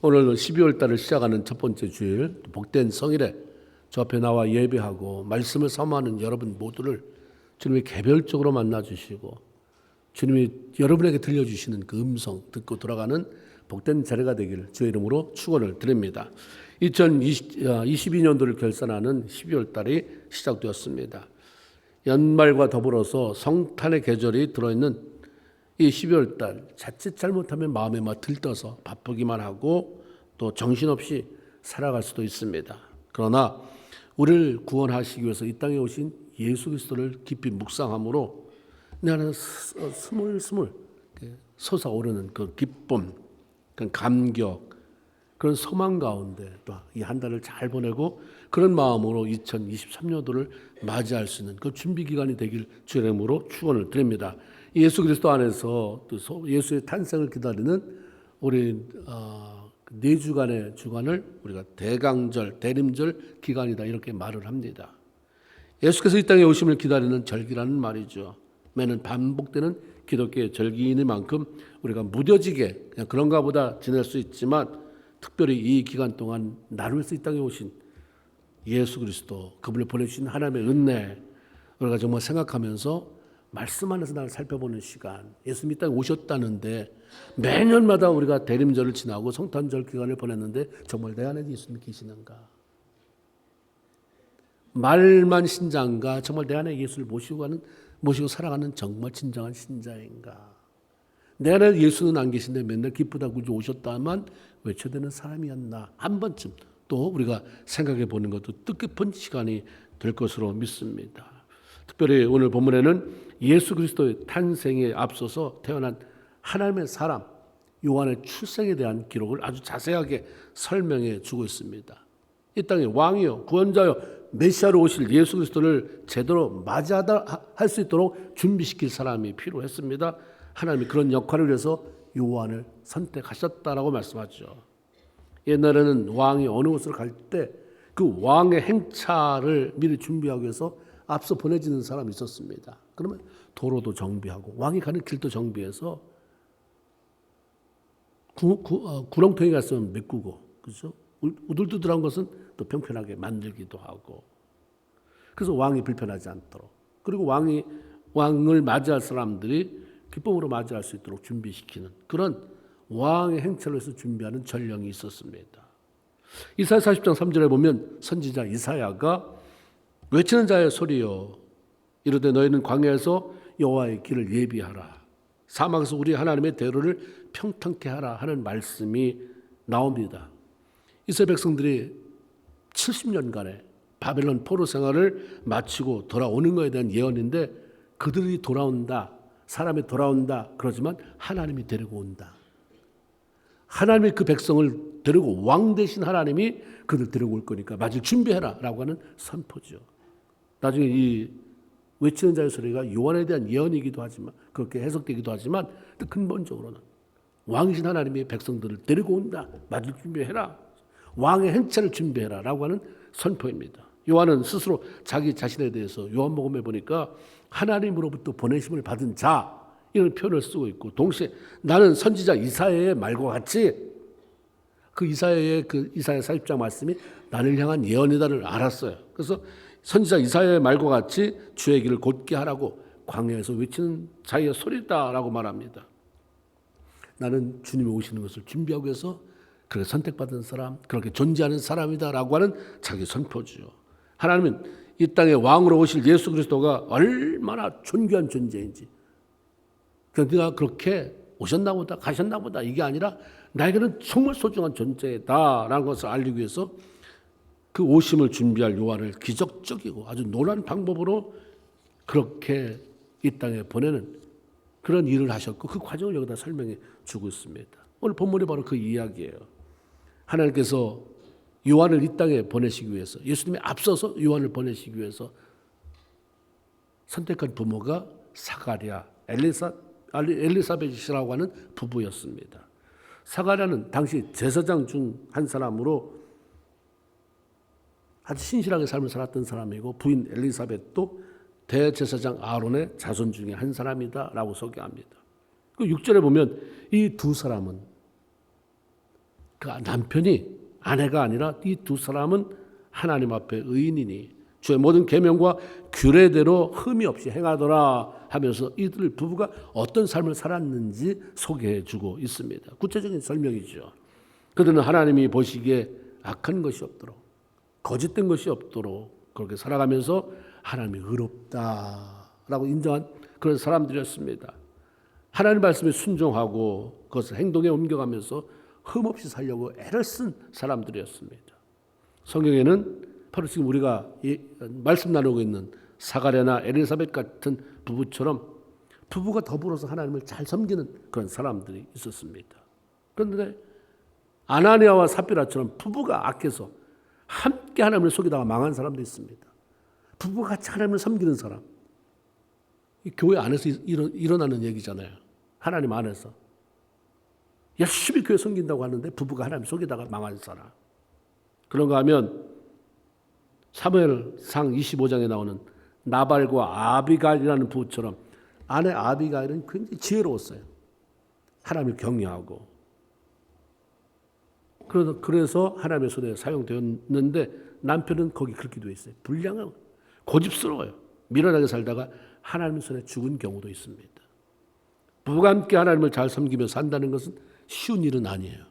오늘 12월 달을 시작하는 첫 번째 주일, 복된 성일에 저 앞에 나와 예배하고 말씀을 사모하는 여러분 모두를 주님이 개별적으로 만나주시고 주님이 여러분에게 들려주시는 그 음성 듣고 돌아가는 복된 자리가 되기를 주의 이름으로 축원을 드립니다. 2022년도를 결산하는 12월 달이 시작되었습니다. 연말과 더불어서 성탄의 계절이 들어있는 이 12월 달 자칫 잘못하면 마음에 들떠서 바쁘기만 하고 또 정신없이 살아갈 수도 있습니다. 그러나 우리를 구원하시기 위해서 이 땅에 오신 예수 그리스도를 깊이 묵상함으로 내 안에 스물스물 솟아오르는 그 기쁨, 그 감격, 그런 소망 가운데 또 이 한 달을 잘 보내고 그런 마음으로 2023년도를 맞이할 수 있는 그 준비 기간이 되길 주의 이름으로 축원을 드립니다. 예수 그리스도 안에서 또 예수의 탄생을 기다리는 우리 4주간의 주간을 우리가 대강절, 대림절 기간이다 이렇게 말을 합니다. 예수께서 이 땅에 오심을 기다리는 절기라는 말이죠. 매년 반복되는 기독교의 절기이니만큼 우리가 무뎌지게 그냥 그런가 보다 지낼 수 있지만 특별히 이 기간 동안 나를 위해서 이 땅에 오신 예수 그리스도, 그분을 보내주신 하나님의 은혜, 우리가 정말 생각하면서 말씀 안에서 나를 살펴보는 시간, 예수님이 이 땅에 오셨다는데 매년마다 우리가 대림절을 지나고 성탄절 기간을 보냈는데 정말 내 안에 예수님이 계시는가? 말만 신자인가? 정말 내 안에 예수를 모시고 살아가는 정말 진정한 신자인가? 내 안에 예수는 안 계신데 맨날 기쁘다 구주 오셨다만 외쳐대는 사람이었나? 한 번쯤 또 우리가 생각해 보는 것도 뜻깊은 시간이 될 것으로 믿습니다. 특별히 오늘 본문에는 예수 그리스도의 탄생에 앞서서 태어난 하나님의 사람 요한의 출생에 대한 기록을 아주 자세하게 설명해 주고 있습니다. 이 땅에 왕이요 구원자요 메시아로 오실 예수 그리스도를 제대로 맞이하다 할 수 있도록 준비시킬 사람이 필요했습니다. 하나님이 그런 역할을 위해서 요한을 선택하셨다라고 말씀하죠. 옛날에는 왕이 어느 곳을 갈 때 그 왕의 행차를 미리 준비하기 위해서 앞서 보내지는 사람이 있었습니다. 그러면 도로도 정비하고 왕이 가는 길도 정비해서 구렁텅이 갔으면 메꾸고, 그렇죠? 우둘두둘한 것은 또 평평하게 만들기도 하고. 그래서 왕이 불편하지 않도록, 그리고 왕을 맞이할 사람들이 기쁨으로 맞이할 수 있도록 준비시키는 그런 왕의 행차를 해서 준비하는 전령이 있었습니다. 이사야 40장 3절에 보면 선지자 이사야가 외치는 자의 소리여 이르되 너희는 광야에서 여호와의 길을 예비하라 사막에서 우리 하나님의 대로를 평탄케 하라 하는 말씀이 나옵니다. 이스라엘 백성들이 70년간의 바벨론 포로 생활을 마치고 돌아오는 것에 대한 예언인데 그들이 돌아온다, 사람이 돌아온다 그러지만 하나님이 데리고 온다. 하나님이 그 백성을 데리고 왕 대신 하나님이 그들 데리고 올 거니까 맞을 준비해라 라고 하는 선포죠. 나중에 이 외치는 자의 소리가 요한에 대한 예언이기도 하지만 그렇게 해석되기도 하지만 근본적으로는 왕이신 하나님이 백성들을 데리고 온다. 맞을 준비해라. 왕의 행차를 준비해라 라고 하는 선포입니다. 요한은 스스로 자기 자신에 대해서 요한복음에 보니까 하나님으로부터 보내심을 받은 자 이런 표현을 쓰고 있고 동시에 나는 선지자 이사야의 말과 같이 그 이사야의 그 이사야 40장 말씀이 나를 향한 예언이다를 알았어요. 그래서 선지자 이사야의 말과 같이 주의 길을 곧게 하라고 광야에서 외치는 자의 소리다라고 말합니다. 나는 주님이 오시는 것을 준비하기 위해서 그렇게 선택받은 사람, 그렇게 존재하는 사람이다라고 하는 자기 선포죠. 하나님은 이 땅에 왕으로 오실 예수 그리스도가 얼마나 존귀한 존재인지 그가 그렇게 오셨나 보다 가셨나 보다 이게 아니라 나에게는 정말 소중한 존재다라는 것을 알리기 위해서 그 오심을 준비할 요한을 기적적이고 아주 놀라운 방법으로 그렇게 이 땅에 보내는 그런 일을 하셨고 그 과정을 여기다 설명해 주고 있습니다. 오늘 본문이 바로 그 이야기예요. 하나님께서 요한을 이 땅에 보내시기 위해서 예수님이 앞서서 요한을 보내시기 위해서 선택한 부모가 사가랴, 엘리사벳이라고 하는 부부였습니다. 사가랴는 당시 제사장 중 한 사람으로 아주 신실하게 삶을 살았던 사람이고 부인 엘리사벳도 대제사장 아론의 자손 중에 한 사람이다라고 소개합니다. 그 6절에 보면 이 두 사람은 그 남편이 아내가 아니라 이 두 사람은 하나님 앞에 의인이니 주의 모든 계명과 규례대로 흠이 없이 행하더라 하면서 이들 부부가 어떤 삶을 살았는지 소개해 주고 있습니다. 구체적인 설명이죠. 그들은 하나님이 보시기에 악한 것이 없도록 거짓된 것이 없도록 그렇게 살아가면서 하나님이 의롭다라고 인정한 그런 사람들이었습니다. 하나님 말씀에 순종하고 그것을 행동에 옮겨가면서 흠없이 살려고 애를 쓴 사람들이었습니다. 성경에는 바로 지금 우리가 말씀 나누고 있는 사가랴나 엘리사벳 같은 부부처럼 부부가 더불어서 하나님을 잘 섬기는 그런 사람들이 있었습니다. 그런데 아나니아와 삽비라처럼 부부가 악해서 함께 하나님을 속이다가 망한 사람도 있습니다. 부부가 같이 하나님을 섬기는 사람. 이 교회 안에서 일어나는 얘기잖아요. 하나님 안에서. 열심히 교회 섬긴다고 하는데 부부가 하나님 속이다가 망한 사람. 그런가 하면 사무엘상 25장에 나오는 나발과 아비가일이라는 부부처럼 아내 아비가일은 굉장히 지혜로웠어요. 하나님을 경외하고. 그래서 하나님의 손에 사용되었는데 남편은 거기 그렇게 되어 있어요. 불량하고 고집스러워요. 미련하게 살다가 하나님의 손에 죽은 경우도 있습니다. 부부가 함께 하나님을 잘 섬기며 산다는 것은 쉬운 일은 아니에요.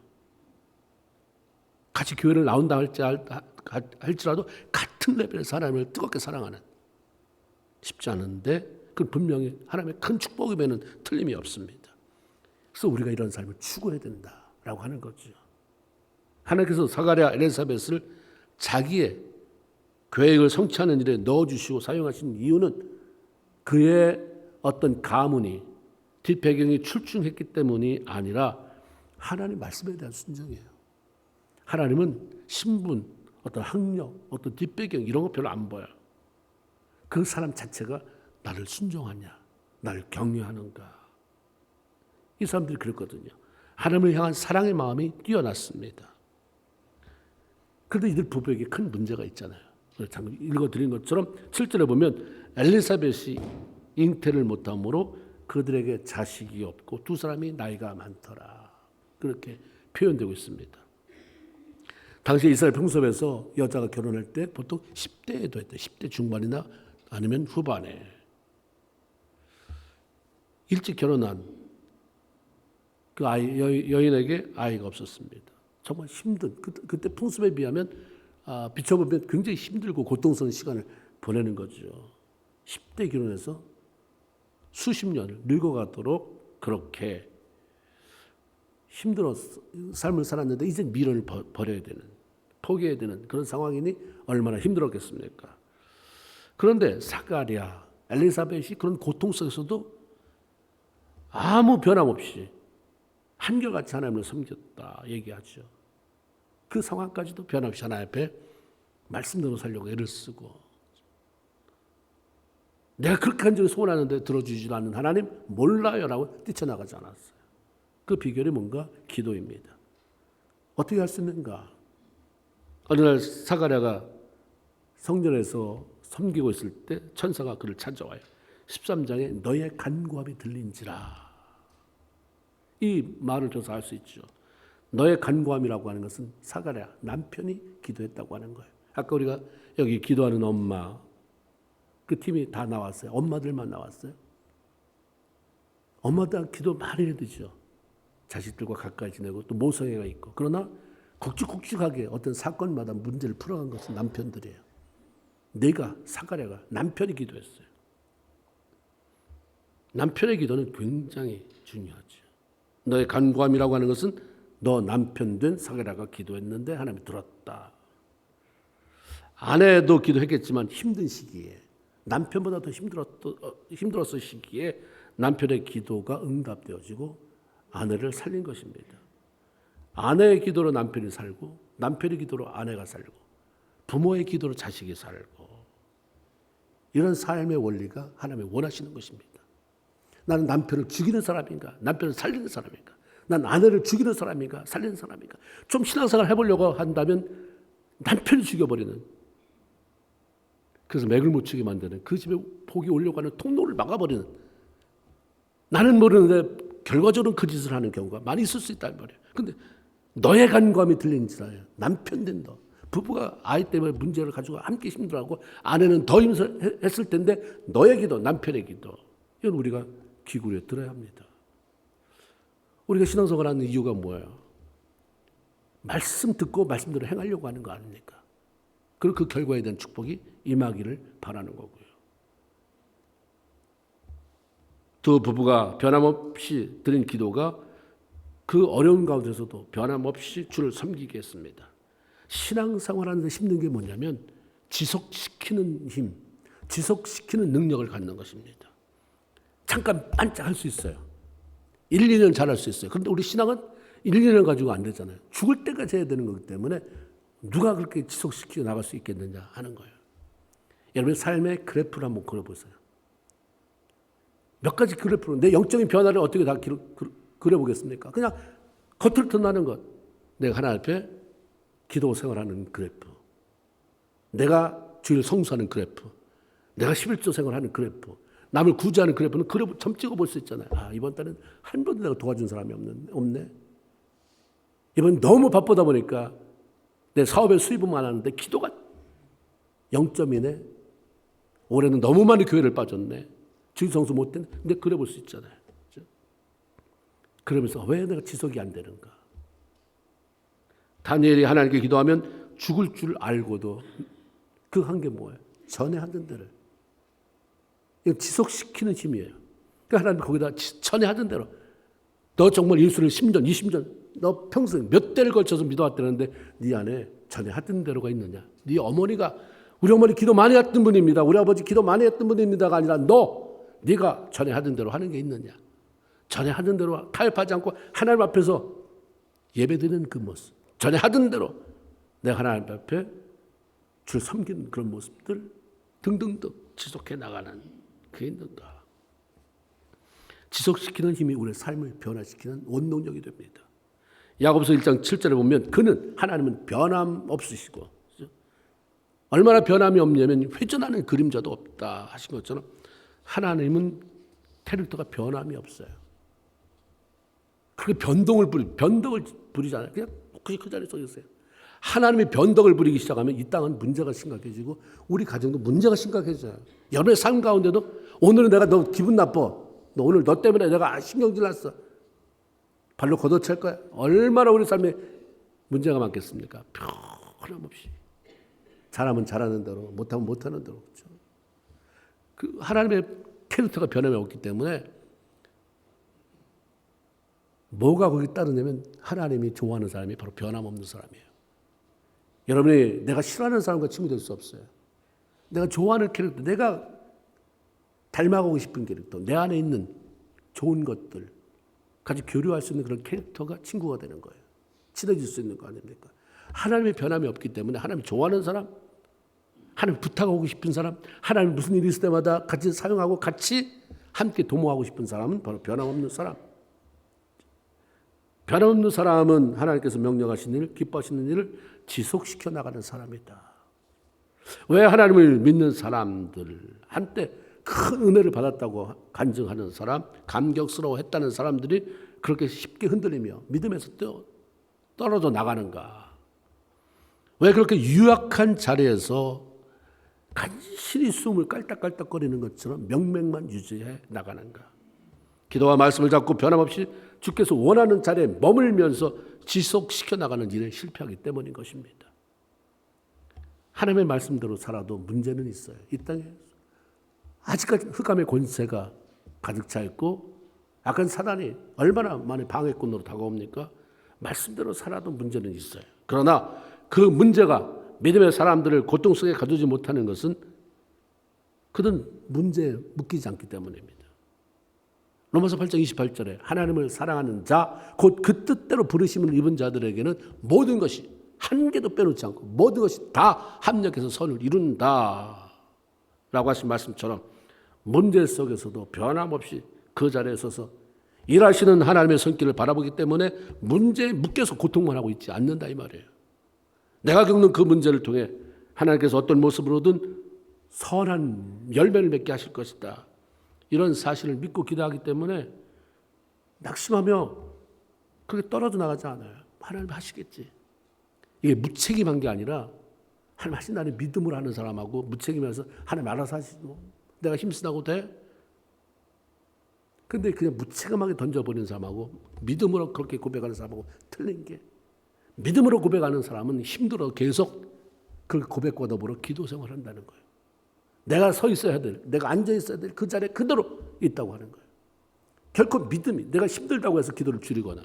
같이 교회를 나온다 할지라도 같은 레벨에서 하나님을 뜨겁게 사랑하는 쉽지 않은데 그건 분명히 하나님의 큰 축복이면 틀림이 없습니다. 그래서 우리가 이런 삶을 추구해야 된다라고 하는 거죠. 하나님께서 사가랴 엘리사벳을 자기의 계획을 성취하는 일에 넣어주시고 사용하신 이유는 그의 어떤 가문이 뒷배경이 출중했기 때문이 아니라 하나님 말씀에 대한 순종이에요. 하나님은 신분, 어떤 학력, 어떤 뒷배경 이런 거 별로 안 보여요. 그 사람 자체가 나를 순종하냐, 나를 경외하는가. 이 사람들이 그랬거든요. 하나님을 향한 사랑의 마음이 뛰어났습니다. 그런데 이들 부부에게 큰 문제가 있잖아요. 잠깐 읽어드린 것처럼 7절에 보면 엘리사벳이 잉태를 못함으로 그들에게 자식이 없고 두 사람이 나이가 많더라. 그렇게 표현되고 있습니다. 당시 이스라엘 풍습에서 여자가 결혼할 때 보통 10대에도 했대. 10대 중반이나 아니면 후반에. 일찍 결혼한 그 여인에게 아이가 없었습니다. 정말 힘든 그때 풍습에 비하면 비춰보면 굉장히 힘들고 고통스러운 시간을 보내는 거죠. 10대 결혼해서 수십 년을 늙어가도록 그렇게 힘들어 삶을 살았는데 이제 미련을 버려야 되는 포기해야 되는 그런 상황이니 얼마나 힘들었겠습니까? 그런데 사가랴 엘리사벳이 그런 고통 속에서도 아무 변함없이 한결같이 하나님을 섬겼다 얘기하죠. 그 상황까지도 변함없이 하나님 앞에 말씀대로 살려고 애를 쓰고 내가 그렇게 간절히 소원하는데 들어주지도 않는 하나님 몰라요 라고 뛰쳐나가지 않았어요. 그 비결이 뭔가? 기도입니다. 어떻게 할 수 있는가? 어느 날 사가랴가 성전에서 섬기고 있을 때 천사가 그를 찾아와요. 13장에 너의 간구함이 들린지라. 이 말을 줘서 알 수 있죠. 너의 간구함이라고 하는 것은 사가랴 남편이 기도했다고 하는 거예요. 아까 우리가 여기 기도하는 엄마 그 팀이 다 나왔어요. 엄마들만 나왔어요. 엄마들 기도 많이 해야 되죠. 자식들과 가까이 지내고 또 모성애가 있고 그러나 굵직굵직하게 어떤 사건마다 문제를 풀어간 것은 남편들이에요. 내가 사가랴가 남편이 기도했어요. 남편의 기도는 굉장히 중요하죠. 너의 간구함이라고 하는 것은 너 남편 된 사가랴가 기도했는데 하나님이 들었다. 아내도 기도했겠지만 힘든 시기에 남편보다 더 힘들었을 시기에 남편의 기도가 응답되어지고 아내를 살린 것입니다. 아내의 기도로 남편이 살고 남편의 기도로 아내가 살고 부모의 기도로 자식이 살고 이런 삶의 원리가 하나님이 원하시는 것입니다. 나는 남편을 죽이는 사람인가? 남편을 살리는 사람인가? 난 아내를 죽이는 사람인가? 살리는 사람인가? 좀 신앙생활 해보려고 한다면 남편을 죽여버리는 그래서 맥을 못 치게 만드는 그 집에 복이 오려고 하는 통로를 막아버리는 나는 모르는데 결과적으로는 그 짓을 하는 경우가 많이 있을 수 있단 말이에요. 근데 너의 간구함이 들리는지라. 남편 된다. 부부가 아이 때문에 문제를 가지고 함께 힘들어하고 아내는 더 힘들었을 텐데 너의 기도, 남편의 기도, 이건 우리가 귀 기울여 들어야 합니다. 우리가 신앙생활 하는 이유가 뭐예요? 말씀 듣고 말씀대로 행하려고 하는 거 아닙니까? 그리고 그 결과에 대한 축복이 임하기를 바라는 거고요. 두 부부가 변함없이 드린 기도가 그 어려운 가운데서도 변함없이 주를 섬기게 했습니다. 신앙생활하는 데 힘든 게 뭐냐면 지속시키는 힘, 지속시키는 능력을 갖는 것입니다. 잠깐 반짝할 수 있어요. 1, 2년 잘할 수 있어요. 그런데 우리 신앙은 1, 2년 가지고 안 되잖아요. 죽을 때까지 해야 되는 거기 때문에 누가 그렇게 지속시켜 나갈 수 있겠느냐 하는 거예요. 여러분 삶의 그래프를 한번 그려보세요. 몇 가지 그래프로 내 영적인 변화를 어떻게 다 그려보겠습니까? 그냥 겉으로 드러나는 것. 내가 하나님 앞에 기도 생활하는 그래프, 내가 주일 성수하는 그래프, 내가 11조 생활하는 그래프, 남을 구제하는 그래프는 그래프 점 찍어볼 수 있잖아요. 아, 이번 달은 한 번도 내가 도와준 사람이 없네. 이번 너무 바쁘다 보니까 내 사업에 수입은 많았는데 기도가 0점이네. 올해는 너무 많이 교회를 빠졌네. 주일 성수 못했네. 근데 그래 볼 수 있잖아요. 그렇죠? 그러면서 왜 내가 지속이 안 되는가? 다니엘이 하나님께 기도하면 죽을 줄 알고도 그 한 게 뭐예요? 전에 하던 대로. 이거 지속시키는 힘이에요. 그러니까 하나님 거기다 전에 하던 대로. 너 정말 예수를 10년, 20년, 너 평생 몇 대를 걸쳐서 믿어왔다는데 네 안에 전에 하던 대로가 있느냐? 네 어머니가 우리 어머니 기도 많이 했던 분입니다. 우리 아버지 기도 많이 했던 분입니다가 아니라 네가 전에 하던 대로 하는 게 있느냐? 전에 하던 대로 타협하지 않고 하나님 앞에서 예배드리는 그 모습. 전에 하던 대로 내가 하나님 앞에 주를 섬기는 그런 모습들 등등등 지속해 나가는 그게 있는가. 지속시키는 힘이 우리의 삶을 변화시키는 원동력이 됩니다. 야고보서 1장 7절에 보면 그는 하나님은 변함없으시고 얼마나 변함이 없냐면 회전하는 그림자도 없다 하신 것처럼 하나님은 캐릭터가 변함이 없어요. 그렇게 변덕을 부리잖아요. 그냥 그 자리에 서 있어요. 하나님이 변덕을 부리기 시작하면 이 땅은 문제가 심각해지고 우리 가정도 문제가 심각해져요. 여러분의 삶 가운데도 오늘은 내가 너 기분 나빠. 오늘 너 때문에 내가 신경질 났어. 발로 걷어찰 거야. 얼마나 우리 삶에 문제가 많겠습니까? 변함없이. 잘하면 잘하는 대로, 못하면 못하는 대로. 그렇죠? 그 하나님의 캐릭터가 변함이 없기 때문에 뭐가 거기 따르냐면 하나님이 좋아하는 사람이 바로 변함없는 사람이에요. 여러분이 내가 싫어하는 사람과 친구 될 수 없어요. 내가 좋아하는 캐릭터, 내가 닮아가고 싶은 캐릭터, 내 안에 있는 좋은 것들 같이 교류할 수 있는 그런 캐릭터가 친구가 되는 거예요. 친해질 수 있는 거 아닙니까? 하나님의 변함이 없기 때문에 하나님 좋아하는 사람, 하나님 부탁하고 싶은 사람, 하나님 무슨 일이 있을 때마다 같이 사용하고 같이 함께 도모하고 싶은 사람은 바로 변함없는 사람. 변함없는 사람은 하나님께서 명령하신 일, 기뻐하시는 일을 지속시켜 나가는 사람이다. 왜 하나님을 믿는 사람들, 한때 큰 은혜를 받았다고 간증하는 사람, 감격스러워했다는 사람들이 그렇게 쉽게 흔들리며 믿음에서 떨어져 나가는가? 왜 그렇게 유약한 자리에서 간신히 숨을 깔딱깔딱거리는 것처럼 명맥만 유지해 나가는가? 기도와 말씀을 잡고 변함없이 주께서 원하는 자리에 머물면서 지속시켜 나가는 일에 실패하기 때문인 것입니다. 하나님의 말씀대로 살아도 문제는 있어요. 이 땅에 아직까지 흑암의 권세가 가득 차 있고 약간 사단이 얼마나 많이 방해꾼으로 다가옵니까? 말씀대로 살아도 문제는 있어요. 그러나 그 문제가 믿음의 사람들을 고통 속에 가두지 못하는 것은 그들은 문제에 묶이지 않기 때문입니다. 로마서 8장 28절에 하나님을 사랑하는 자, 곧 그 뜻대로 부르심을 입은 자들에게는 모든 것이 한 개도 빼놓지 않고 모든 것이 다 합력해서 선을 이룬다 라고 하신 말씀처럼 문제 속에서도 변함없이 그 자리에 서서 일하시는 하나님의 손길을 바라보기 때문에 문제에 묶여서 고통만 하고 있지 않는다 이 말이에요. 내가 겪는 그 문제를 통해 하나님께서 어떤 모습으로든 선한 열매를 맺게 하실 것이다. 이런 사실을 믿고 기도하기 때문에 낙심하며 그렇게 떨어져 나가지 않아요. 하나님 하시겠지. 이게 무책임한 게 아니라 하나님 하신다는 믿음으로 하는 사람하고 무책임해서 하나님 알아서 하시지 뭐 내가 힘쓰다고 돼? 근데 그냥 무책임하게 던져버리는 사람하고 믿음으로 그렇게 고백하는 사람하고 틀린 게, 믿음으로 고백하는 사람은 힘들어 계속 그 고백과 더불어 기도 생활을 한다는 거예요. 내가 서 있어야 될, 내가 앉아 있어야 될 그 자리에 그대로 있다고 하는 거예요. 결코 믿음이 내가 힘들다고 해서 기도를 줄이거나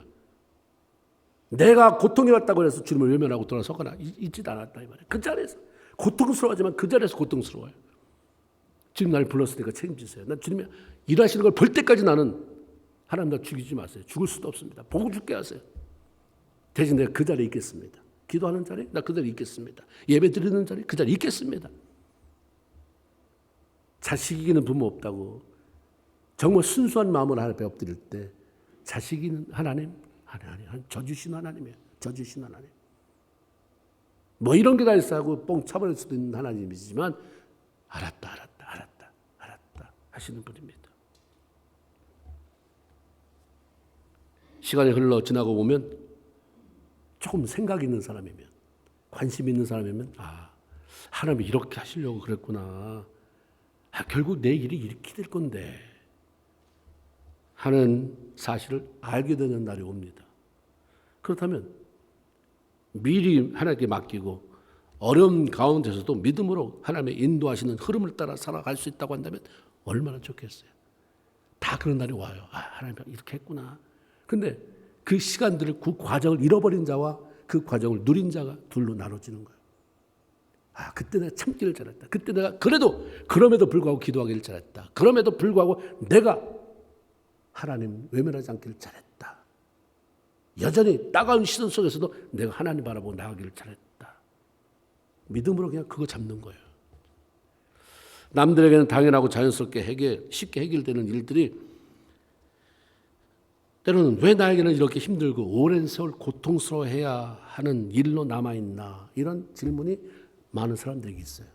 내가 고통이 왔다고 해서 주님을 외면하고 돌아서거나 있지도 않았다 이 말이에요. 그 자리에서 고통스러워하지만 그 자리에서 고통스러워요. 주님 나를 불렀으니까 책임지세요. 난 주님이 일하시는 걸 볼 때까지 나는 하나님 나 죽이지 마세요. 죽을 수도 없습니다. 보고 죽게 하세요. 대신 내가 그 자리에 있겠습니다. 기도하는 자리 나 그 자리에 있겠습니다. 예배 드리는 자리 그 자리에 있겠습니다. 자식 이기는 부모 없다고 정말 순수한 마음으로 하나님 앞에 엎드릴 때 자식 이기는 하나님 저주신 하나님이에요. 저주신 하나님. 뭐 이런 게 다 있어 하고 뻥 차버릴 수도 있는 하나님이지만 알았다 하시는 분입니다. 시간이 흘러 지나고 보면 조금 생각 있는 사람이면 관심 있는 사람이면 하나님이 이렇게 하시려고 그랬구나. 결국 내 일이 이렇게 될 건데 하는 사실을 알게 되는 날이 옵니다. 그렇다면 미리 하나님께 맡기고 어려운 가운데서도 믿음으로 하나님의 인도하시는 흐름을 따라 살아갈 수 있다고 한다면 얼마나 좋겠어요. 다 그런 날이 와요. 하나님 이렇게 했구나. 근데 그 시간들을 그 과정을 잃어버린 자와 그 과정을 누린 자가 둘로 나눠지는 거예요. 그때 내가 참기를 잘했다. 그때 내가 그럼에도 불구하고 기도하기를 잘했다. 그럼에도 불구하고 내가 하나님 외면하지 않기를 잘했다. 여전히 따가운 시선 속에서도 내가 하나님 바라보고 나가기를 잘했다. 믿음으로 그냥 그거 잡는 거예요. 남들에게는 당연하고 자연스럽게 쉽게 해결되는 일들이 때로는 왜 나에게는 이렇게 힘들고 오랜 세월 고통스러워해야 하는 일로 남아있나 이런 질문이 많은 사람들에게 있어요.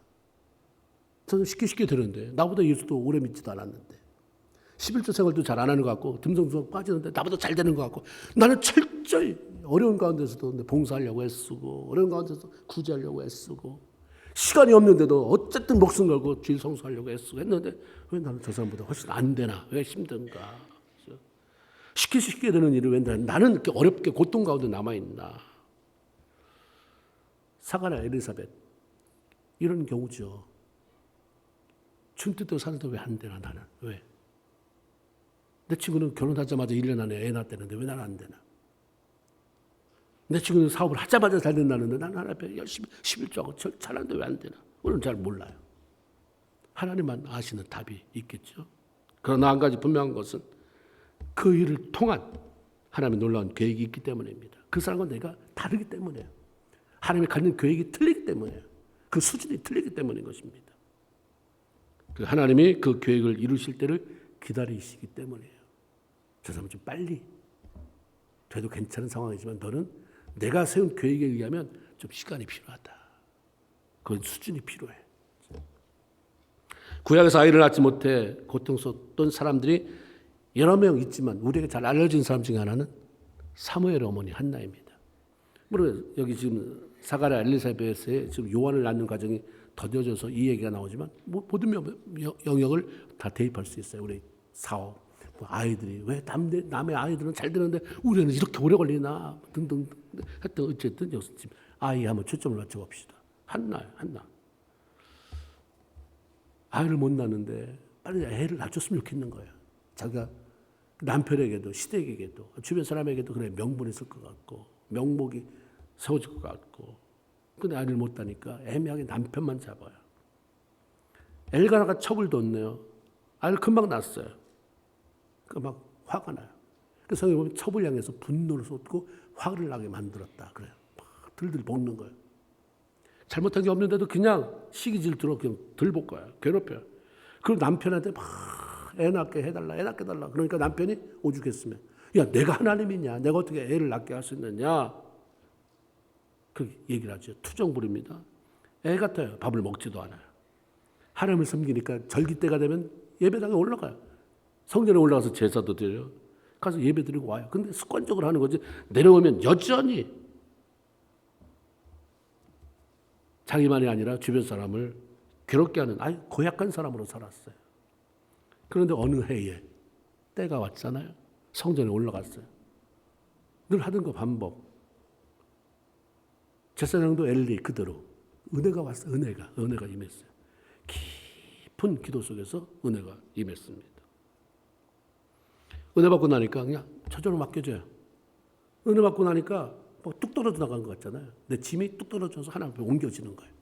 저는 쉽게 되는데 나보다 예수도 오래 믿지도 않았는데 11조 생활도 잘 안 하는 것 같고 듬성듬성 빠지는데 나보다 잘 되는 것 같고 나는 철저히 어려운 가운데서도 봉사하려고 애쓰고 어려운 가운데서 구제하려고 애쓰고 시간이 없는데도 어쨌든 목숨 걸고 주일 성수하려고 애쓰고 했는데 왜 나는 저 사람보다 훨씬 안 되나? 왜 힘든가? 쉽게 되는 일을 왜 나는 이렇게 어렵게 고통 가운데 남아있나? 사가랴 엘리사벳 이런 경우죠. 춘뜻도 사는데 왜 안 되나 나는? 왜? 내 친구는 결혼하자마자 1년 안에 애 낳았다는데 왜 나는 안 되나? 내 친구는 사업을 하자마자 잘 된다는데 나는 하나님 앞에 열심히 11조하고 잘하는데 왜 안 되나? 우리는 잘 몰라요. 하나님만 아시는 답이 있겠죠. 그러나 한 가지 분명한 것은 그 일을 통한 하나님의 놀라운 계획이 있기 때문입니다. 그 사람과 내가 다르기 때문이에요. 하나님이 갖는 계획이 틀리기 때문이에요. 그 수준이 틀리기 때문인 것입니다. 하나님이 그 계획을 이루실 때를 기다리시기 때문이에요. 저 사람은 좀 빨리 돼도 괜찮은 상황이지만 너는 내가 세운 계획에 의하면 좀 시간이 필요하다. 그건 수준이 필요해. 구약에서 아이를 낳지 못해 고통스러웠던 사람들이 여러 명 있지만 우리에게 잘 알려진 사람 중에 하나는 사무엘의 어머니 한나입니다. 물론 여기 지금 사가랴 엘리사벳의 지금 요한을 낳는 과정이 더뎌져서 이 얘기가 나오지만 모든 영역을 다 대입할 수 있어요. 우리 사업, 아이들이 왜 남의 아이들은 잘 되는데 우리는 이렇게 오래 걸리나 등등 하여튼 어쨌든 여기서 지금 아이 한번 초점을 맞춰봅시다. 한나 아이를 못 낳는데 빨리 애를 낳았으면 좋겠는 거예요. 자기가 남편에게도 시댁에게도 주변 사람에게도 그래 명분이 있을 것 같고 명목이 세워질 것 같고 근데 아이를 못 낳으니까 애매하게 남편만 잡아요. 엘가나가 첩을 뒀네요. 아이를 금방 낳았어요. 막 화가 나요. 그래서 성경에 보면 첩을 향해서 분노를 쏟고 화를 나게 만들었다. 그래요. 막 들들 볶는 거예요. 잘못한 게 없는데도 그냥 시기 질투로 그냥 들볶아요. 괴롭혀요. 그리고 남편한테 막 애 낳게 해달라, 애 낳게 해달라. 그러니까 남편이 오죽했으면 야 내가 하나님이냐, 내가 어떻게 애를 낳게 할 수 있느냐. 그 얘기를 하죠. 투정 부립니다. 애 같아요. 밥을 먹지도 않아요. 하나님을 섬기니까 절기 때가 되면 예배당에 올라가요. 성전에 올라가서 제사도 드려요. 가서 예배 드리고 와요. 근데 습관적으로 하는 거지 내려오면 여전히 자기만이 아니라 주변 사람을 괴롭게 하는 아주 고약한 사람으로 살았어요. 그런데 어느 해에 때가 왔잖아요. 성전에 올라갔어요. 늘 하던 거 반복. 제사장도 엘리 그대로 은혜가 왔어요. 은혜가 임했어요. 깊은 기도 속에서 은혜가 임했습니다. 은혜 받고 나니까 그냥 저절로 맡겨져요. 은혜 받고 나니까 뭐 뚝 떨어져 나간 것 같잖아요. 내 짐이 뚝 떨어져서 하나님 앞에 옮겨지는 거예요.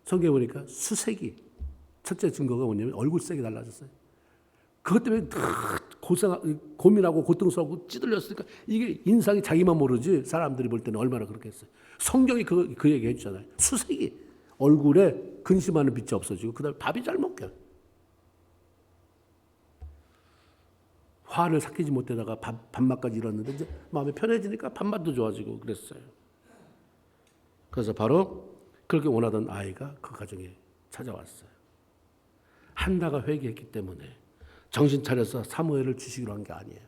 성경에 보니까 수색이 첫째 증거가 뭐냐면 얼굴색이 달라졌어요. 그것 때문에 고민하고 고통스럽고 찌들렸으니까 이게 인상이 자기만 모르지 사람들이 볼 때는 얼마나 그렇겠어요. 성경이 그 얘기 해주잖아요. 수색이 얼굴에 근심하는 빛이 없어지고 그다음에 밥이 잘 먹혀요. 화를 삭히지 못하다가 밥맛까지 잃었는데 이제 마음이 편해지니까 밥맛도 좋아지고 그랬어요. 그래서 바로 그렇게 원하던 아이가 그 가정에 찾아왔어요. 한나가 회개했기 때문에 정신 차려서 사무엘을 주시기로 한 게 아니에요.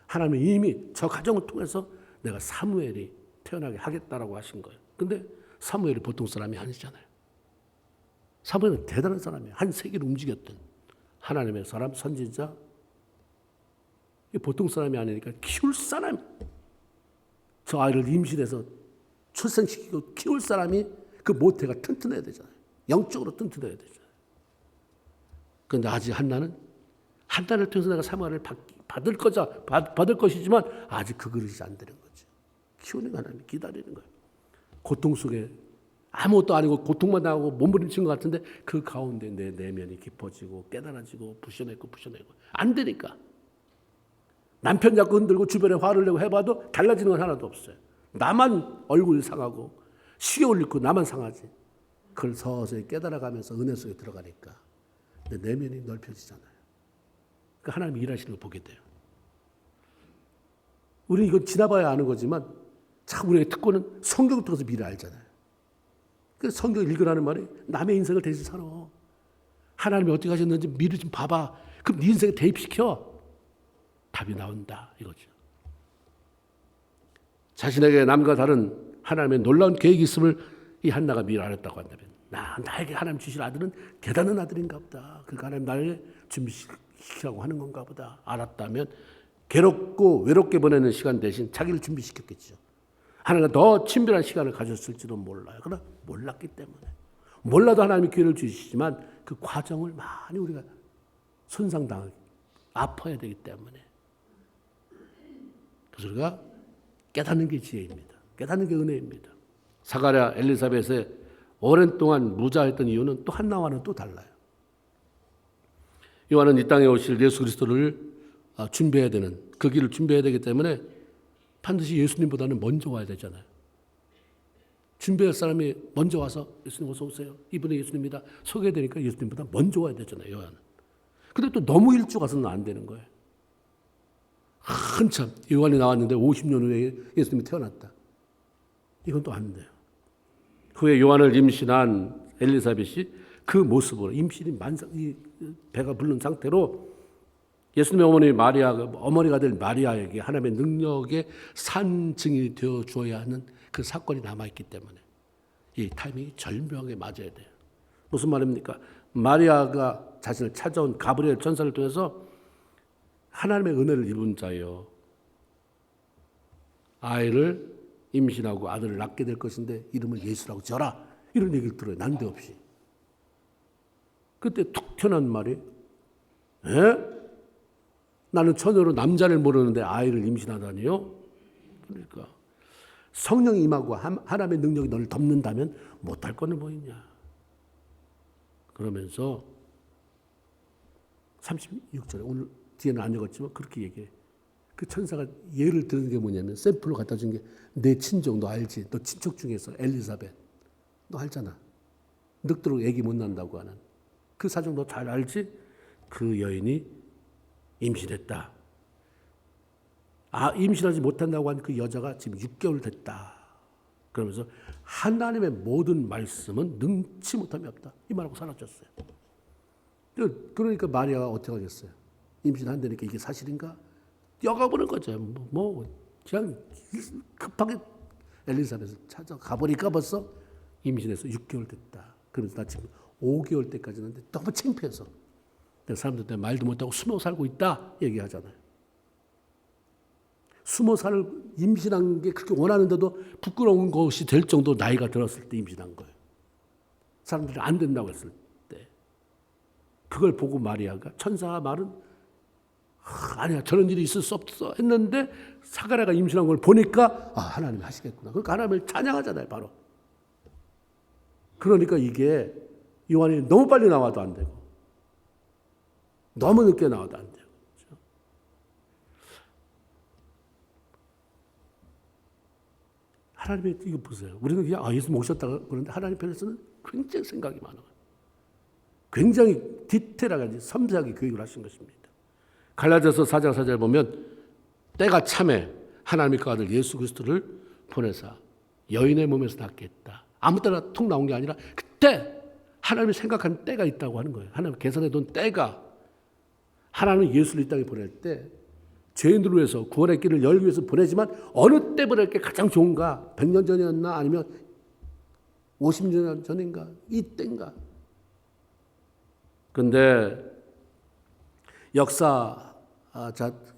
하나님은 이미 저 가정을 통해서 내가 사무엘이 태어나게 하겠다라고 하신 거예요. 근데 사무엘이 보통 사람이 아니잖아요. 사무엘은 대단한 사람이에요. 한 세계를 움직였던 하나님의 사람, 선지자. 보통 사람이 아니니까 키울 사람. 저 아이를 임신해서 출생시키고 키울 사람이 그 모태가 튼튼해야 되잖아요. 영적으로 튼튼해야 되잖아요. 그런데 아직 한나를 통해서 내가 사무엘을 받을 것이지만 아직 그 그릇이 안 되는 거죠. 키우는 하나님이 기다리는 거예요. 고통 속에 아무것도 아니고 고통만 당하고 몸부림친 것 같은데 그 가운데 내 내면이 깊어지고 깨달아지고 부셔내고 안 되니까. 남편 잡고 흔들고 주변에 화를 내고 해봐도 달라지는 건 하나도 없어요. 나만 얼굴이 상하고 시계 올리고 나만 상하지. 그걸 서서히 깨달아가면서 은혜 속에 들어가니까 내 내면이 넓혀지잖아요. 그러니까 하나님이 일하시는 걸 보게 돼요. 우리는 이건 지나봐야 아는 거지만 참 우리의 특권은 성경을 통해서 미리 알잖아요. 그래서 성경 읽으라는 말이 남의 인생을 대신 살아. 하나님이 어떻게 하셨는지 미리 좀 봐봐. 그럼 네 인생에 대입시켜. 답이 나온다 이거죠. 자신에게 남과 다른 하나님의 놀라운 계획이 있음을 이 한나가 미리 알았다고 한다면 나에게 하나님 주실 아들은 대단한 아들인가 보다. 그러니까 하나님 나를 준비시키라고 하는 건가 보다. 알았다면 괴롭고 외롭게 보내는 시간 대신 자기를 준비시켰겠죠. 하나님과 더 친밀한 시간을 가졌을지도 몰라요. 그러나 몰랐기 때문에. 몰라도 하나님이 기회를 주시지만 그 과정을 많이 우리가 손상당하게 아파야 되기 때문에. 그래서 우리가 깨닫는 게 지혜입니다. 깨닫는 게 은혜입니다. 사가랴 엘리사벳의 오랜 동안 무자했던 이유는 또 한나와는 또 달라요. 요한은 이 땅에 오실 예수 그리스도를 준비해야 되는 그 길을 준비해야 되기 때문에 반드시 예수님보다는 먼저 와야 되잖아요. 준비할 사람이 먼저 와서 예수님 어서 오세요. 이분이 예수님입니다. 소개해드리니까 예수님보다 먼저 와야 되잖아요. 요한은. 근데 또 너무 일찍 와서는 안 되는 거예요. 한참 요한이 나왔는데 50년 후에 예수님이 태어났다. 이건 또 안 돼요. 후에 요한을 임신한 엘리사벳이 그 모습으로 임신이 배가 부른 상태로 예수님의 어머니 어머니가 될 마리아에게 하나님의 능력의 산증인이 되어 주어야 하는 그 사건이 남아있기 때문에 이 타이밍이 절묘하게 맞아야 돼요. 무슨 말입니까? 마리아가 자신을 찾아온 가브리엘 천사를 통해서 하나님의 은혜를 입은 자요. 아이를 임신하고 아들을 낳게 될 것인데 이름을 예수라고 지어라. 이런 얘기를 들어요. 난데없이. 그때 툭 튀어나온 말이 나는 처녀로 남자를 모르는데 아이를 임신하다니요? 그러니까 성령이 임하고 하나님의 능력이 너를 덮는다면 못할 거는 뭐 있냐. 그러면서 36절에 오늘 뒤에는 안 적었지만 그렇게 얘기해. 그 천사가 예를 드는 게 뭐냐면 샘플로 갖다 준 게 내 친족 너 알지? 너 친척 중에서 엘리사벳 너 알잖아. 늙도록 애기 못 난다고 하는 그 사정 너 잘 알지? 그 여인이 임신했다. 임신하지 못한다고 한 그 여자가 지금 6개월 됐다. 그러면서 하나님의 모든 말씀은 능치 못함이 없다. 이 말하고 사라졌어요. 그러니까 마리아가 어떻게 하겠어요? 임신한다니까 이게 사실인가? 뛰어가보는 거죠. 그냥 급하게 엘리사벳을 찾아가보니까 벌써 임신해서 6개월 됐다. 그러면서 나 지금 5개월 때까지 는데 너무 창피해서 사람들한테 말도 못하고 숨어 살고 있다 얘기하잖아요. 숨어 살 임신한 게 그렇게 원하는데도 부끄러운 것이 될 정도 나이가 들었을 때 임신한 거예요. 사람들이 안 된다고 했을 때. 그걸 보고 마리아가 천사가 말은 아니야 저런 일이 있을 수 없어 했는데 사가랴가 임신한 걸 보니까 하나님이 하시겠구나. 그러니까 하나님을 찬양하잖아요. 바로. 그러니까 이게 요한이 너무 빨리 나와도 안 되고 너무 늦게 나와도 안 되고 그렇죠? 하나님의 이거 보세요. 우리는 그냥 예수님 오셨다고 그러는데 하나님 편에서는 굉장히 생각이 많아요. 굉장히 디테일하게 섬세하게 교육을 하신 것입니다. 갈라디아서 4장 4절에 보면 때가 참에 하나님의 그 아들 예수 그리스도를 보내사 여인의 몸에서 낳게 했다. 아무 때나 툭 나온 게 아니라 그때 하나님이 생각한 때가 있다고 하는 거예요. 하나님 계산해 둔 때가 하나님은 예수를 이 땅에 보낼 때 죄인들을 위해서 구원의 길을 열기 위해서 보내지만 어느 때 보낼 게 가장 좋은가? 100년 전이었나? 아니면 50년 전인가? 이 때인가? 그런데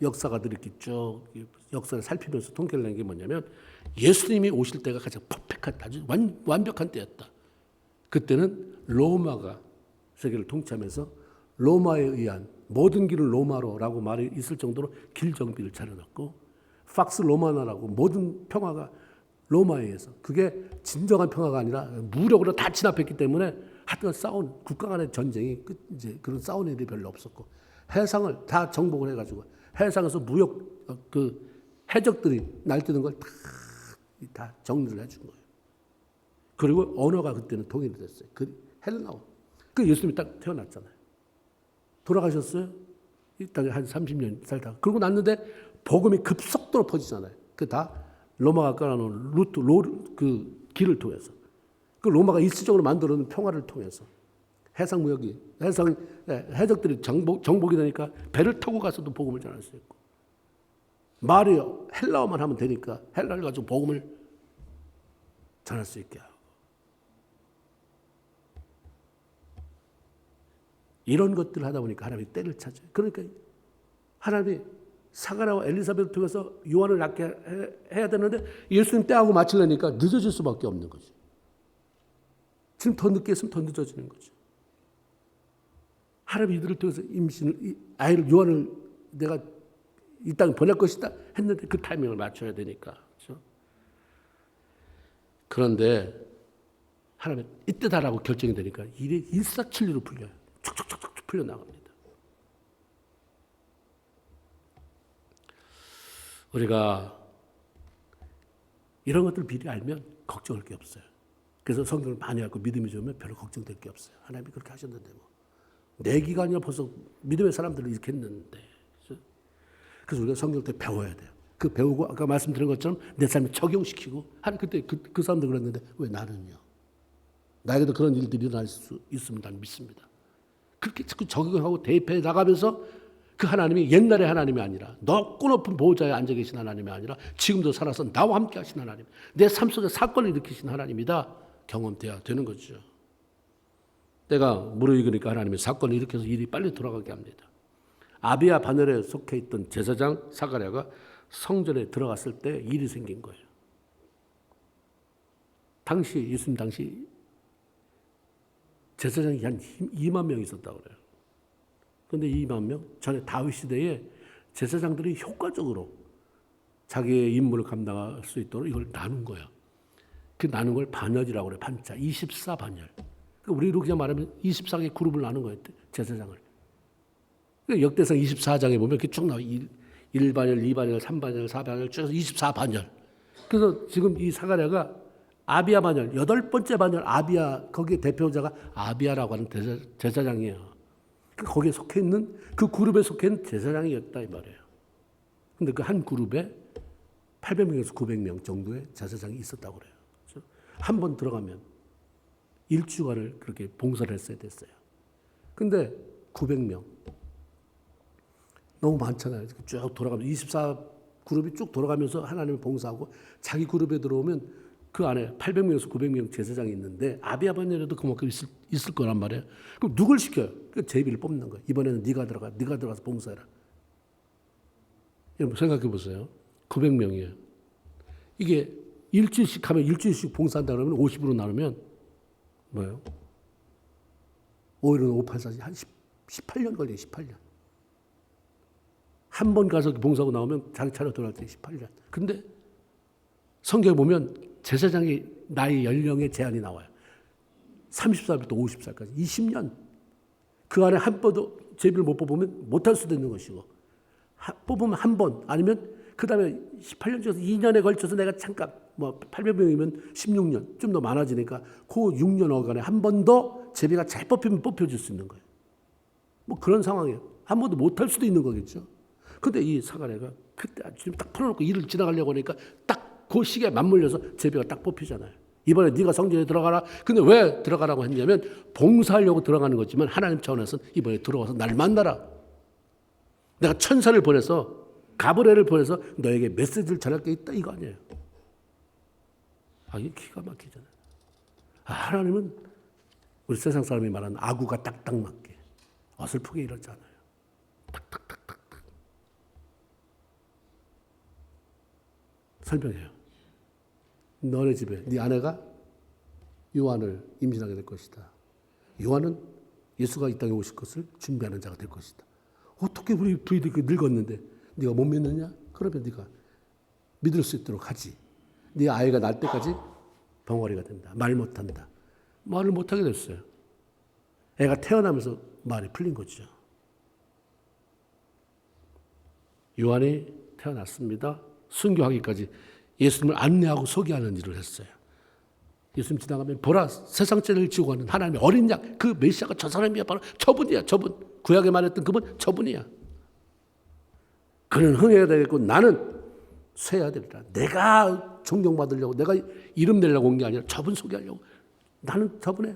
역사가들이 이렇게 쭉 역사를 살피면서 통계를 낸 게 뭐냐면 예수님이 오실 때가 가장 퍼펙한 아주 완벽한 때였다. 그때는 로마가 세계를 통치하면서 로마에 의한 모든 길을 로마로라고 말이 있을 정도로 길 정비를 차려놨고 팍스 로마나라고 모든 평화가 로마에 의해서 그게 진정한 평화가 아니라 무력으로 다 진압했기 때문에 하여튼 싸운 국가 간의 전쟁이 이제 그런 싸우는 일이 별로 없었고 해상을 다 정복을 해가지고 해상에서 무역 해적들이 날뛰는 걸 다 정리를 해준 거예요. 그리고 언어가 그때는 통일이 됐어요. 헬라어. 그 예수님이 딱 태어났잖아요. 돌아가셨어요. 이 땅에 한 30년 살다가. 그러고 났는데 복음이 급속도로 퍼지잖아요. 그 다 로마가 깔아놓은 그 길을 통해서. 그 로마가 일시적으로 만들어놓은 평화를 통해서. 해적들이 정복이 되니까 배를 타고 가서도 복음을 전할 수 있고. 말이 헬라어만 하면 되니까 헬라어를 가지고 복음을 전할 수 있게 하고. 이런 것들을 하다 보니까 하나님이 때를 찾아요. 그러니까 하나님이 사가랴와 엘리사벳을 통해서 요한을 낳게 해야 되는데 예수님 때하고 맞추려니까 늦어질 수밖에 없는 거죠. 지금 더 늦게 했으면 더 늦어지는 거죠. 하나님이 이들을 통해서 아이를 요한을 내가 이 땅에 보낼 것이다 했는데 그 타이밍을 맞춰야 되니까. 그렇죠? 그런데 하나님이 이때다라고 결정이 되니까 일이 일사천리로 풀려요. 촉촉촉촉 풀려나갑니다. 우리가 이런 것들을 미리 알면 걱정할 게 없어요. 그래서 성경을 많이 읽고 믿음이 좋으면 별로 걱정될 게 없어요. 하나님이 그렇게 하셨는데 내 기간이나 벌써 믿음의 사람들을 이렇게 했는데. 그래서 우리가 성경을 배워야 돼요. 그 배우고 아까 말씀드린 것처럼 내 삶에 적용시키고 그때 그 사람들 그랬는데 왜 나는요? 나에게도 그런 일들이 일어날 수 있으면 난 믿습니다. 그렇게 자꾸 적용하고 대입해 나가면서 그 하나님이 옛날의 하나님이 아니라 높고 높은 보호자에 앉아 계신 하나님이 아니라 지금도 살아서 나와 함께 하신 하나님, 내 삶 속에 사건을 일으키신 하나님이다 경험돼야 되는 거죠. 때가 무르익으니까 하나님이 사건을 일으켜서 일이 빨리 돌아가게 합니다. 아비야 바늘에 속해 있던 제사장 사가랴가 성전에 들어갔을 때 일이 생긴 거예요. 예수님 당시 제사장이 한 2만 명 있었다고 그래요. 그런데 2만 명, 전에 다윗 시대에 제사장들이 효과적으로 자기의 임무를 감당할 수 있도록 이걸 나눈 거야. 그 나눈 걸 반열이라고 그래요. 반자, 24반열. 우리로 그냥 말하면 24개 그룹을 나눈 거예요. 제사장을. 역대상 24장에 보면 이렇게 쭉 나와. 1반열, 2반열, 3반열, 4반열 쭉 해서 24반열. 그래서 지금 이 사가랴가 아비야 반열, 8번째 반열 아비야, 거기에 대표자가 아비야라고 하는 제사장이에요. 거기에 속해 있는, 그 그룹에 속해 있는 제사장이었다 이 말이에요. 근데 그 한 그룹에 800명에서 900명 정도의 제사장이 있었다고 그래요. 한 번 들어가면 일주간을 그렇게 봉사를 했어야 됐어요. 근데 900명. 너무 많잖아요. 쭉 돌아가면서 24 그룹이 쭉 돌아가면서 하나님을 봉사하고 자기 그룹에 들어오면 그 안에 800명에서 900명 제사장이 있는데 아비아반이라도 그만큼 있을 거란 말이에요. 그럼 누굴 시켜요? 그 제비를 뽑는 거예요. 이번에는 네가 들어가서 봉사해라. 여러분 생각해 보세요. 900명이에요. 이게 일주일씩 하면 일주일씩 봉사한다 그러면 50으로 나누면 뭐예요? 5일은 5, 8, 4, 한 18년 걸려요. 18년. 한 번 가서 봉사하고 나오면 자기 차례 돌아갈 때 18년. 근데 성경에 보면 제사장의 나이 연령의 제한이 나와요. 30살부터 50살까지 20년. 그 안에 한 번도 제비를 못 뽑으면 못할 수도 있는 것이고 뽑으면 한 번 아니면 그 다음에 18년 중에서 2년에 걸쳐서 내가 잠깐 800명이면 16년 좀 더 많아지니까 그 6년 어간에 한 번 더 제비가 잘 뽑히면 뽑혀줄 수 있는 거예요. 뭐 그런 상황이에요. 한 번도 못할 수도 있는 거겠죠. 근데 이 사가랴가 그때 지금 딱 풀어놓고 일을 지나가려고 하니까 딱 그 시기에 맞물려서 제비가 딱 뽑히잖아요. 이번에 네가 성전에 들어가라. 근데 왜 들어가라고 했냐면 봉사하려고 들어가는 거지만 하나님 차원에서는 이번에 들어와서 날 만나라. 내가 천사를 보내서 가브리엘을 보내서 너에게 메시지를 전할 게 있다 이거 아니에요. 이게 기가 막히잖아요. 하나님은 우리 세상 사람이 말하는 아구가 딱딱 맞게 어설프게 이러잖아요. 탁탁탁탁탁 설명해요. 너네 집에 네 아내가 요한을 임신하게 될 것이다. 요한은 예수가 이 땅에 오실 것을 준비하는 자가 될 것이다. 어떻게 우리 부인이 늙었는데 네가 못 믿느냐? 그러면 네가 믿을 수 있도록 하지. 네 아이가 날 때까지 벙어리가 된다. 말 못한다. 말을 못하게 됐어요. 애가 태어나면서 말이 풀린 거죠. 요한이 태어났습니다. 순교하기까지 예수님을 안내하고 소개하는 일을 했어요. 예수님 지나가면 보라 세상 죄를 지고 가는 하나님의 어린 양 그 메시아가 저 사람이야. 바로 저분이야. 저분. 구약에 말했던 그분 저분이야. 그는 흥해야 되겠고 나는 쇠야 되리라. 내가 존경받으려고 내가 이름 내려고 온 게 아니라 저분 소개하려고. 나는 저분의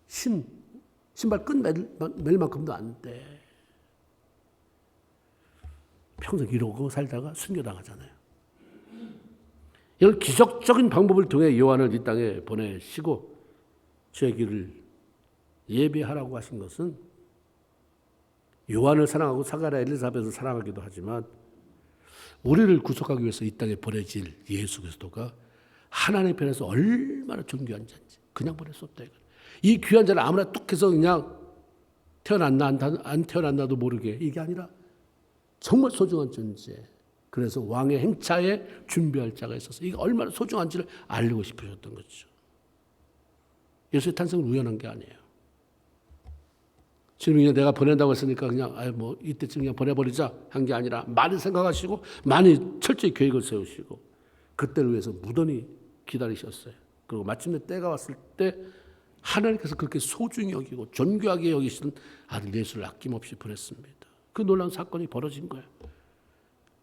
신발 끈 맬 만큼도 안 돼. 평생 이러고 살다가 순교당하잖아요. 이런 기적적인 방법을 통해 요한을 이 땅에 보내시고 주의 길을 예비하라고 하신 것은 요한을 사랑하고 사가랴 엘리사벳을 사랑하기도 하지만 우리를 구속하기 위해서 이 땅에 보내질 예수 그리스도가 하나님 편에서 얼마나 존귀한 자인지 그냥 보낼 수 없다. 이 귀한 자를 아무나 뚝 해서 그냥 태어났나 안 태어났나도 모르게 이게 아니라 정말 소중한 존재. 그래서 왕의 행차에 준비할 자가 있어서 이게 얼마나 소중한지를 알리고 싶으셨던 거죠. 예수의 탄생은 우연한 게 아니에요. 지금 그냥 내가 보낸다고 했으니까 그냥 이때쯤 그냥 보내버리자 한 게 아니라 많이 생각하시고 많이 철저히 계획을 세우시고 그때를 위해서 무던히 기다리셨어요. 그리고 마침내 때가 왔을 때 하나님께서 그렇게 소중히 여기고 존귀하게 여기시는 아들 예수를 아낌없이 보냈습니다. 그 놀라운 사건이 벌어진 거예요.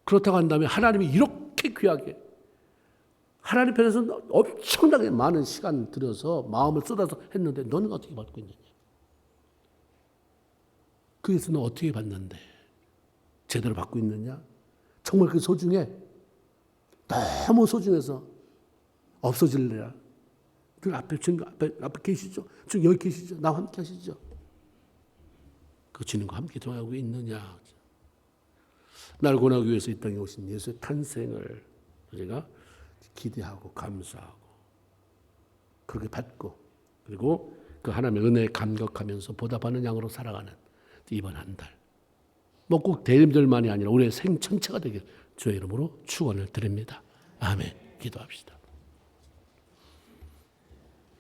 그렇다고 한다면 하나님이 이렇게 귀하게 하나님 편에서는 엄청나게 많은 시간 들여서 마음을 쏟아서 했는데 너는 어떻게 받고 있느냐? 그래서 너 어떻게 받는데? 제대로 받고 있느냐? 정말 그 소중해? 너무 소중해서 없어질래야? 늘 앞에 계시죠? 지금 여기 계시죠? 나와 함께 하시죠? 그 주님과 함께 동행하고 있느냐? 날 구원하기 위해서 이 땅에 오신 예수의 탄생을 우리가 기대하고 감사하고 그렇게 받고 그리고 그 하나님의 은혜에 감격하면서 보답하는 양으로 살아가는 이번 한 달. 꼭 대림절만이 아니라 우리의 생전체가 되길 주의 이름으로 축원을 드립니다. 아멘. 기도합시다.